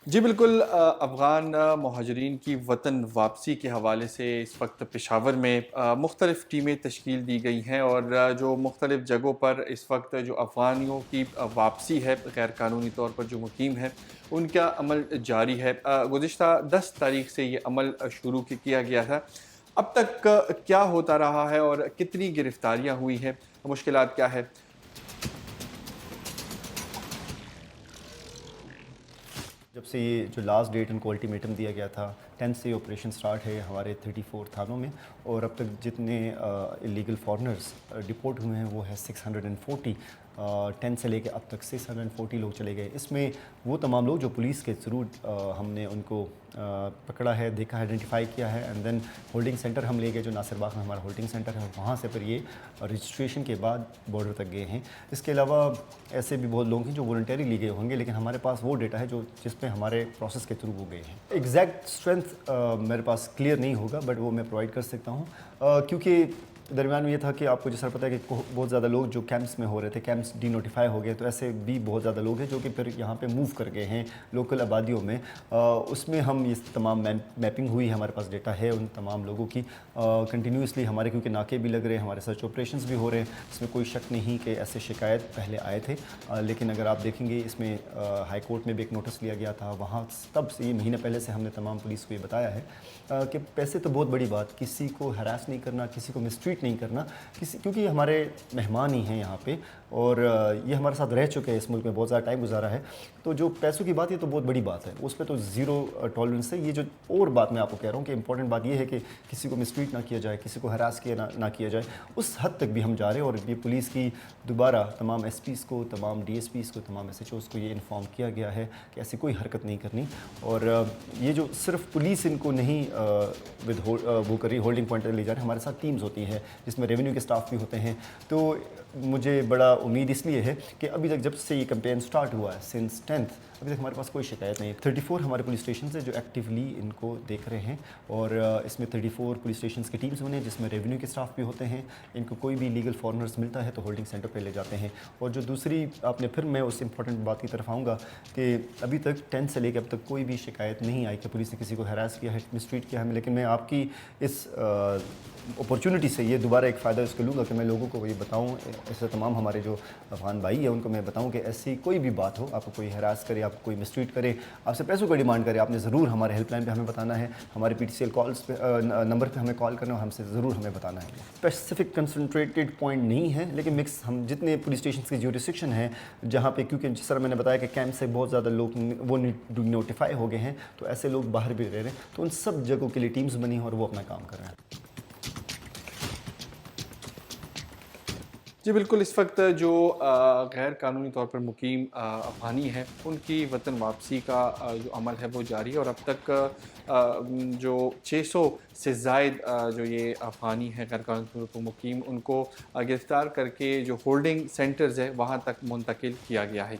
जी बिल्कुल, अफ़गान महाजरीन की वतन वापसी के हवाले से इस वक्त पेशावर में मुख्तलिफ़ टीमें तश्कील दी गई हैं और जो मुख्तलिफ़ जगहों पर इस वक्त जो अफ़गानियों की वापसी है गैर कानूनी तौर पर जो मुकीम है उनका अमल जारी है। गुज़िश्ता 10 तारीख से ये अमल शुरू किया गया था। अब तक क्या होता रहा है और कितनी गिरफ्तारियाँ हुई हैं, मुश्किलात क्या है? जब से ये जो लास्ट डेट इनको अल्टीमेटम दिया गया था 10 से ऑपरेशन स्टार्ट है हमारे 34 थानों में। और अब तक जितने इलीगल फॉरेनर्स डिपोर्ट हुए हैं वो है 640। 10 से लेके अब तक 640 लोग चले गए। इसमें वो तमाम लोग जो पुलिस के थ्रू हमने उनको पकड़ा है, देखा, आइडेंटिफाई किया है एंड देन होल्डिंग सेंटर हम ले गए जो नासिर बाग में हमारा होल्डिंग सेंटर है। वहाँ से फिर ये रजिस्ट्रेशन के बाद बॉर्डर तक गए हैं। इसके अलावा ऐसे भी बहुत लोग हैं जो वॉलंटियरली लिए गए होंगे, लेकिन हमारे पास वो डेटा है जो जिसमें हमारे प्रोसेस के थ्रू वो गए हैं। एग्जैक्ट स्ट्रेंथ मेरे पास क्लियर नहीं होगा, बट वो मैं प्रोवाइड कर सकता हूँ क्योंकि दरमियान में ये था कि आपको जिस तरह पता है कि बहुत ज़्यादा लोग जो कैंप्स में हो रहे थे, कैंप्स डी नोटिफाई हो गए, तो ऐसे भी बहुत ज़्यादा लोग हैं जो कि फिर यहाँ पे मूव कर गए हैं लोकल आबादियों में। उसमें हम ये तमाम मैपिंग हुई है, हमारे पास डेटा है उन तमाम लोगों की। कंटिन्यूसली हमारे क्योंकि नाके भी लग रहे हैं, हमारे सर्च ऑपरेशंस भी हो रहे हैं, इसमें कोई शक नहीं कि ऐसे शिकायत पहले आए थे। लेकिन अगर आप देखेंगे इसमें हाई कोर्ट में भी एक नोटिस लिया गया था, वहाँ तब से ये महीने पहले से हमने तमाम पुलिस को ये बताया है कि पैसे तो बहुत बड़ी बात, किसी को हरास नहीं करना, किसी को मिसट्रीट नहीं करना, किसी क्योंकि हमारे मेहमान ही हैं यहाँ पे और ये हमारे साथ रह चुके हैं, इस मुल्क में बहुत ज़्यादा टाइम गुजारा है। तो जो पैसों की बात ये तो बहुत बड़ी बात है, उस पर तो ज़ीरो टॉलरेंस है। ये जो और बात मैं आपको कह रहा हूँ कि इंपॉर्टेंट बात ये है कि किसी को मिसट्रीट ना किया जाए, किसी को हरास किया ना किया जाए, उस हद तक भी हम जा रहे हैं। और ये पुलिस की दोबारा तमाम एसपीज़ को, तमाम डीएसपीज़ को, तमाम एसएचओज़ को ये इन्फॉर्म किया गया है कि ऐसी कोई हरकत नहीं करनी। और ये जो सिर्फ पुलिस इनको नहीं वो कर रही, होल्डिंग पॉइंट ले जा रहे हैं, हमारे साथ टीम्स होती हैं जिसमें रेवेन्यू के स्टाफ भी होते हैं। तो मुझे बड़ा उम्मीद इसलिए है कि अभी तक जब से ये कैंपेन स्टार्ट हुआ है सिंस 10th, अभी तक हमारे पास कोई शिकायत नहीं है। 34 हमारे पुलिस स्टेशन है जो एक्टिवली इनको देख रहे हैं और इसमें 34 पुलिस स्टेशन की टीम्स बने जिसमें रेवेन्यू के स्टाफ भी होते हैं। इनको कोई भी लीगल फॉरेनर्स मिलता है तो होल्डिंग सेंटर पे ले जाते हैं। और जो दूसरी आपने, फिर मैं उस इंपॉर्टेंट बात की तरफ आऊँगा कि अभी तक 10 से लेकर अब तक कोई भी शिकायत नहीं आई कि पुलिस ने किसी को हरास किया है, मिसट्रीट किया है। लेकिन मैं आपकी इस अपॉर्चुनिटी से ये दोबारा एक फ़ायदा इसको लूँगा कि मैं लोगों को ये बताऊँ, ऐसे तमाम हमारे जो अफ़गान भाई है उनको मैं बताऊँ कि ऐसी कोई भी बात हो, आपको कोई हरास करे, आपको कोई मिसट्रीट करे, आपसे पैसों का डिमांड करे, आपने ज़रूर हमारे हेल्पलाइन पे हमें बताना है, हमारे पीटीसीएल कॉल्स पे नंबर पे हमें कॉल करना है, हमसे ज़रूर हमें बताना है। स्पेसिफिक कंसनट्रेटेड पॉइंट नहीं है, लेकिन मिक्स हम जितने पुलिस स्टेशन की ज्यूरिसडिक्शन है जहाँ पे, क्योंकि जिस तरह मैंने बताया कि कैंप से बहुत ज़्यादा लोग वो नोटिफाई हो गए हैं, तो ऐसे लोग बाहर भी रह रहे हैं, तो उन सब जगहों के लिए टीम्स बनी हैं और वो अपना काम कर रहे हैं। जी बिल्कुल, इस वक्त जो गैर कानूनी तौर पर मुकीम अफ़गानी हैं उनकी वतन वापसी का जो अमल है वो जारी है और अब तक जो 600 से ज़ायद जो ये अफ़गानी हैं गैर कानूनी तौर पर मुकीम, उनको गिरफ़्तार करके जो होल्डिंग सेंटर्स है वहाँ तक मुंतकिल किया गया है।